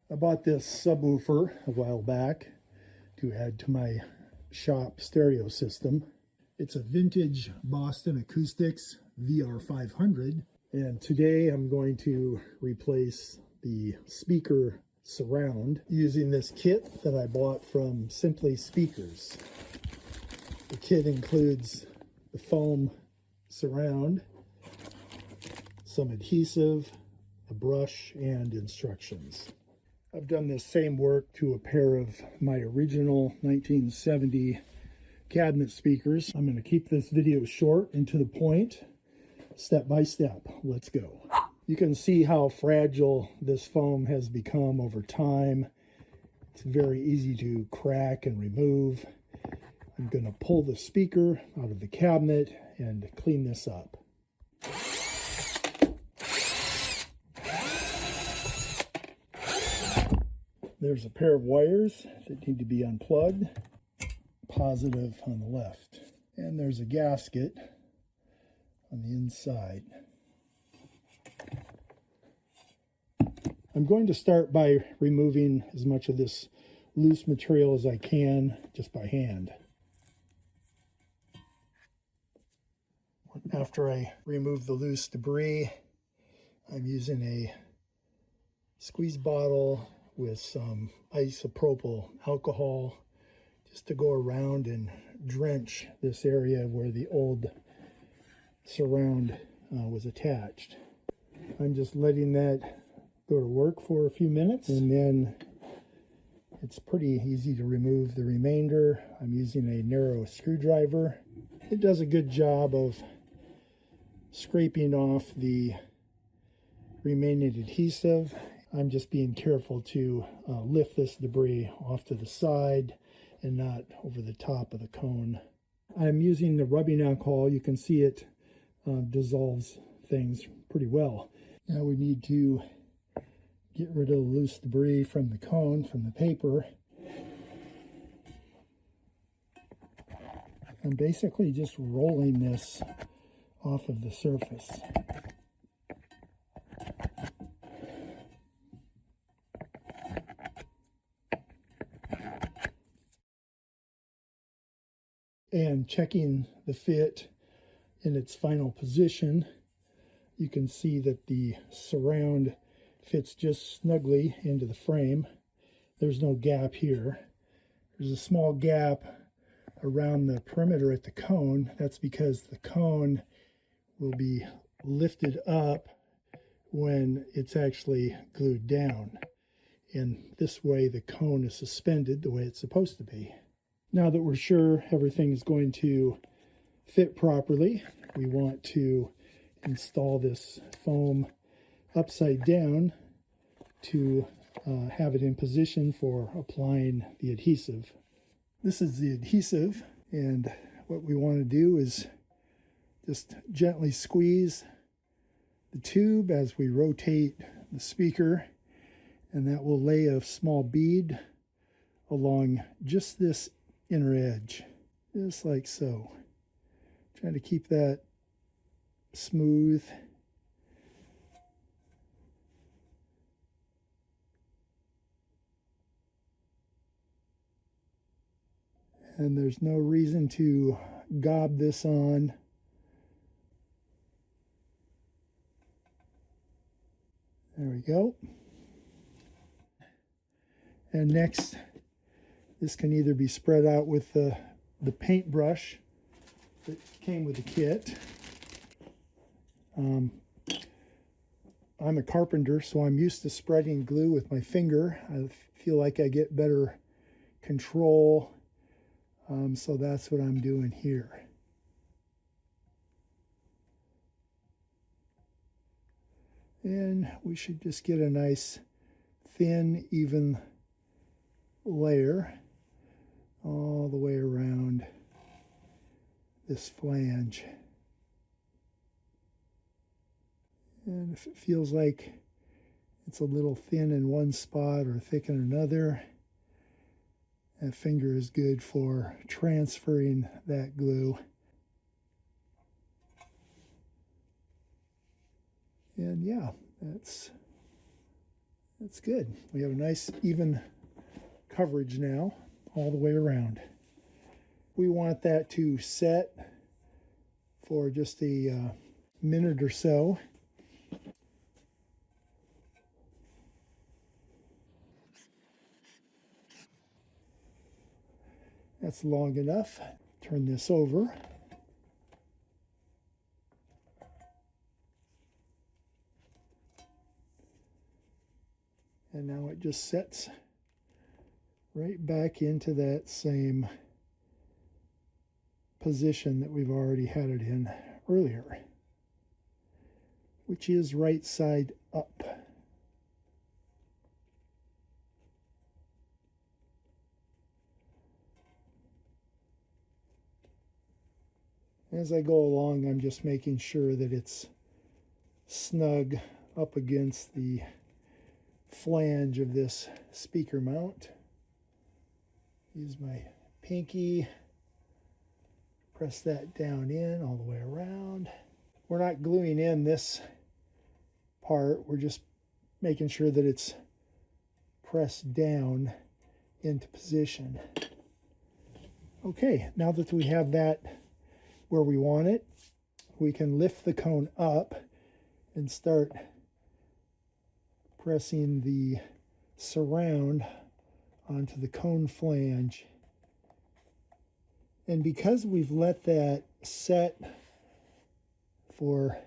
I bought this subwoofer a while back to add to my shop stereo system. It's a vintage Boston Acoustics VR500, and today I'm going to replace the speaker surround using this kit that I bought from Simply Speakers. The kit includes the foam surround, some adhesive, a brush, and instructions. I've done this same work to a pair of my original 1970 cabinet speakers. I'm going to keep this video short and to the point, step by step. Let's go. You can see how fragile this foam has become over time. It's very easy to crack and remove. I'm going to pull the speaker out of the cabinet and clean this up. There's a pair of wires that need to be unplugged, positive on the left. And there's a gasket on the inside. I'm going to start by removing as much of this loose material as I can, just by hand. After I remove the loose debris, I'm using a squeeze bottle with some isopropyl alcohol just to go around and drench this area where the old surround was attached. I'm just letting that go to work for a few minutes, and then it's pretty easy to remove the remainder. I'm using a narrow screwdriver. It does a good job of scraping off the remaining adhesive. I'm just being careful to lift this debris off to the side and not over the top of the cone. I'm using the rubbing alcohol. You can see it dissolves things pretty well. Now we need to get rid of the loose debris from the cone, from the paper. I'm basically just rolling this off of the surface. And checking the fit in its final position, you can see that the surround fits just snugly into the frame. There's no gap here. There's a small gap around the perimeter at the cone. That's because the cone will be lifted up when it's actually glued down. And this way the cone is suspended the way it's supposed to be. Now that we're sure everything is going to fit properly, we want to install this foam upside down to have it in position for applying the adhesive. This is the adhesive, and what we want to do is just gently squeeze the tube as we rotate the speaker, and that will lay a small bead along just this inner edge, just like so. Trying to keep that smooth. And there's no reason to gob this on. There we go. And next, this can either be spread out with the paintbrush that came with the kit. I'm a carpenter, so I'm used to spreading glue with my finger. I feel like I get better control, so that's what I'm doing here. And we should just get a nice thin, even layer all the way around this flange. And if it feels like it's a little thin in one spot or thick in another, that finger is good for transferring that glue. And yeah, That's good. We have a nice even coverage now all the way around. We want that to set for just a minute or so. That's long enough. Turn this over. And now it just sets right back into that same position that we've already had it in earlier, which is right side up. As I go along, I'm just making sure that it's snug up against the flange of this speaker mount. Use my pinky, press that down in all the way around. We're not gluing in this part, we're just making sure that it's pressed down into position. Okay, now that we have that where we want it, we can lift the cone up and start pressing the surround onto the cone flange. And because we've let that set for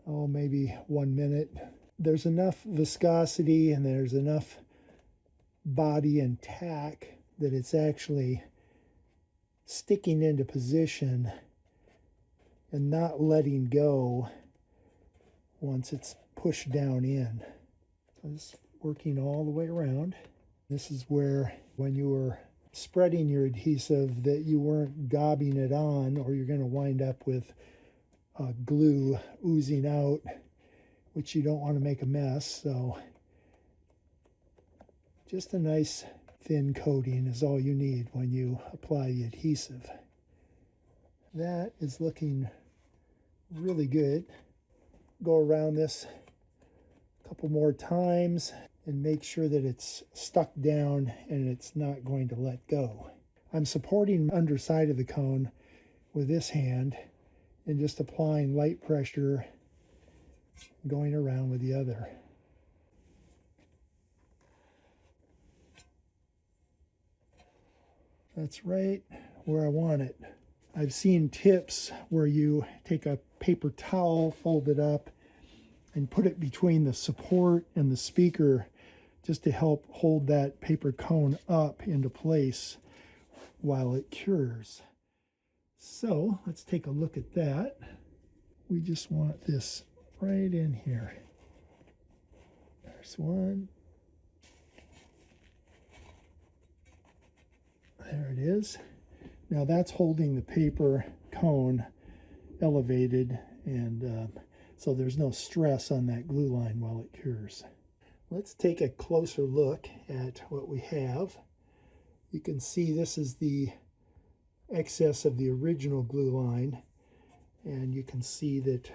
maybe 1 minute, there's enough viscosity and there's enough body and tack that it's actually sticking into position and not letting go once it's pushed down in. So it's working all the way around. This is where, when you were spreading your adhesive, that you weren't gobbing it on, or you're going to wind up with glue oozing out, which you don't want to make a mess. So just a nice thin coating is all you need when you apply the adhesive. That is looking really good. Go around this a couple more times and make sure that it's stuck down and it's not going to let go. I'm supporting the underside of the cone with this hand and just applying light pressure, going around with the other. That's right where I want it. I've seen tips where you take a paper towel, fold it up, and put it between the support and the speaker just to help hold that paper cone up into place while it cures. So let's take a look at that. We just want this right in here. There's one. There it is. Now that's holding the paper cone elevated, and so there's no stress on that glue line while it cures. Let's take a closer look at what we have. You can see this is the excess of the original glue line, and you can see that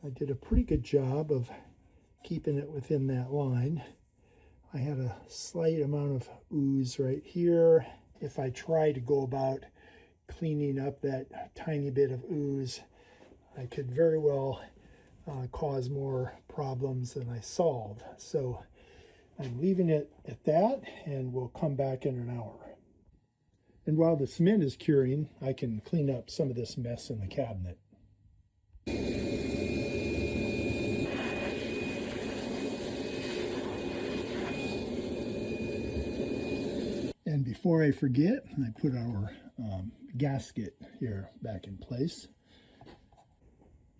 I did a pretty good job of keeping it within that line. I had a slight amount of ooze right here. If I try to go about cleaning up that tiny bit of ooze, I could very well cause more problems than I solve. So I'm leaving it at that, and we'll come back in an hour. And while the cement is curing, I can clean up some of this mess in the cabinet. And before I forget, I put our gasket here back in place.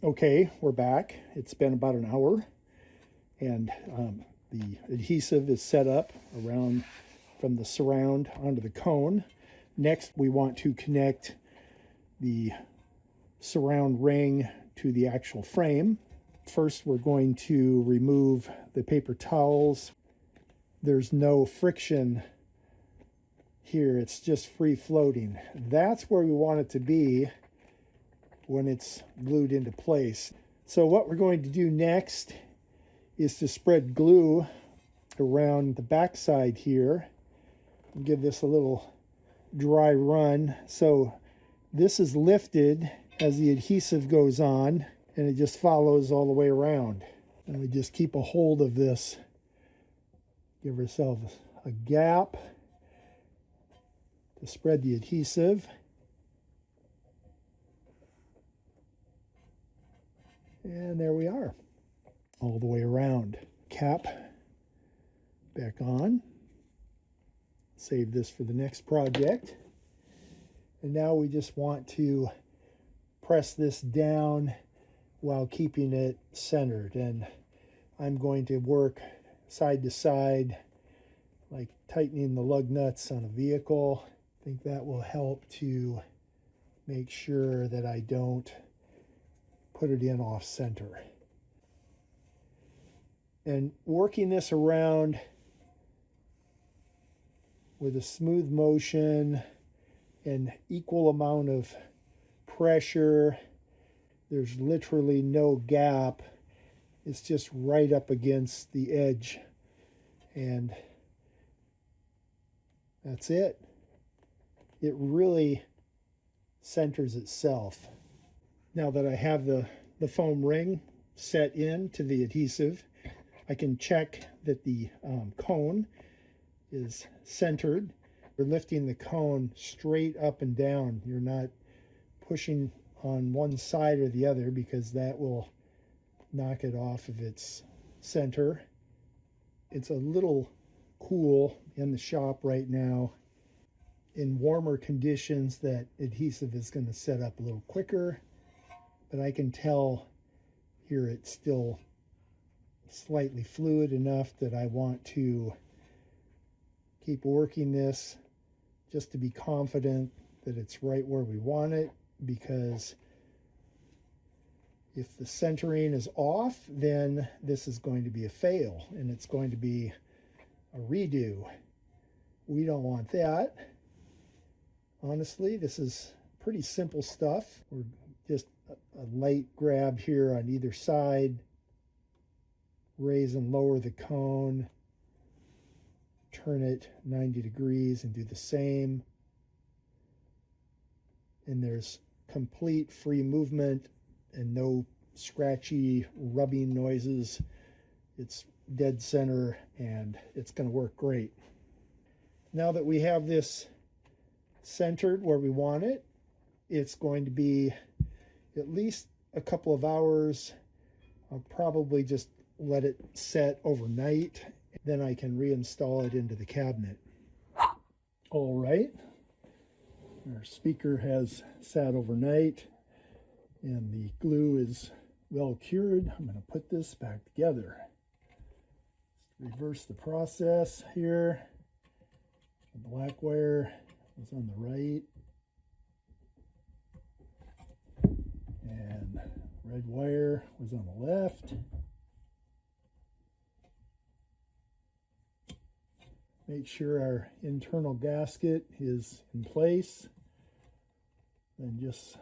Okay, we're back. It's been about an hour, and the adhesive is set up around from the surround onto the cone. Next, we want to connect the surround ring to the actual frame. First, we're going to remove the paper towels. There's no friction here, it's just free floating. That's where we want it to be when it's glued into place. So what we're going to do next is to spread glue around the backside here and give this a little dry run. So this is lifted as the adhesive goes on, and it just follows all the way around. And we just keep a hold of this, give ourselves a gap to spread the adhesive. And there we are, all the way around. Cap back on. Save this for the next project. And now we just want to press this down while keeping it centered. And I'm going to work side to side, like tightening the lug nuts on a vehicle. I think that will help to make sure that I don't put it in off center. And working this around with a smooth motion and equal amount of pressure. There's literally no gap. It's just right up against the edge. And that's it. It really centers itself. Now that I have the foam ring set into the adhesive, I can check that the cone is centered. You're lifting the cone straight up and down. You're not pushing on one side or the other, because that will knock it off of its center. It's a little cool in the shop right now. In warmer conditions, that adhesive is going to set up a little quicker, but I can tell here it's still slightly fluid enough that I want to keep working this just to be confident that it's right where we want it, because if the centering is off, then this is going to be a fail and it's going to be a redo. We don't want that. Honestly, this is pretty simple stuff. We're just a light grab here on either side, raise and lower the cone, turn it 90 degrees and do the same. And there's complete free movement and no scratchy rubbing noises. It's dead center and it's going to work great. Now that we have this centered where we want it, it's going to be at least a couple of hours. I'll probably just let it set overnight, then I can reinstall it into the cabinet. All right, our speaker has sat overnight and the glue is well cured. I'm going to put this back together. Reverse the process here. The black wire was on the right and red wire was on the left. Make sure our internal gasket is in place. Then just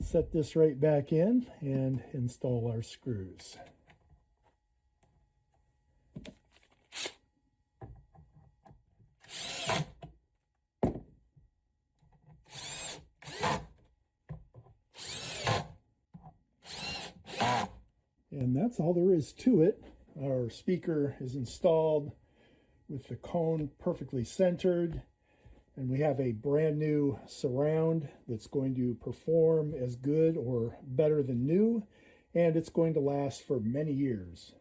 set this right back in and install our screws. And that's all there is to it. Our speaker is installed with the cone perfectly centered, and we have a brand new surround that's going to perform as good or better than new, and it's going to last for many years.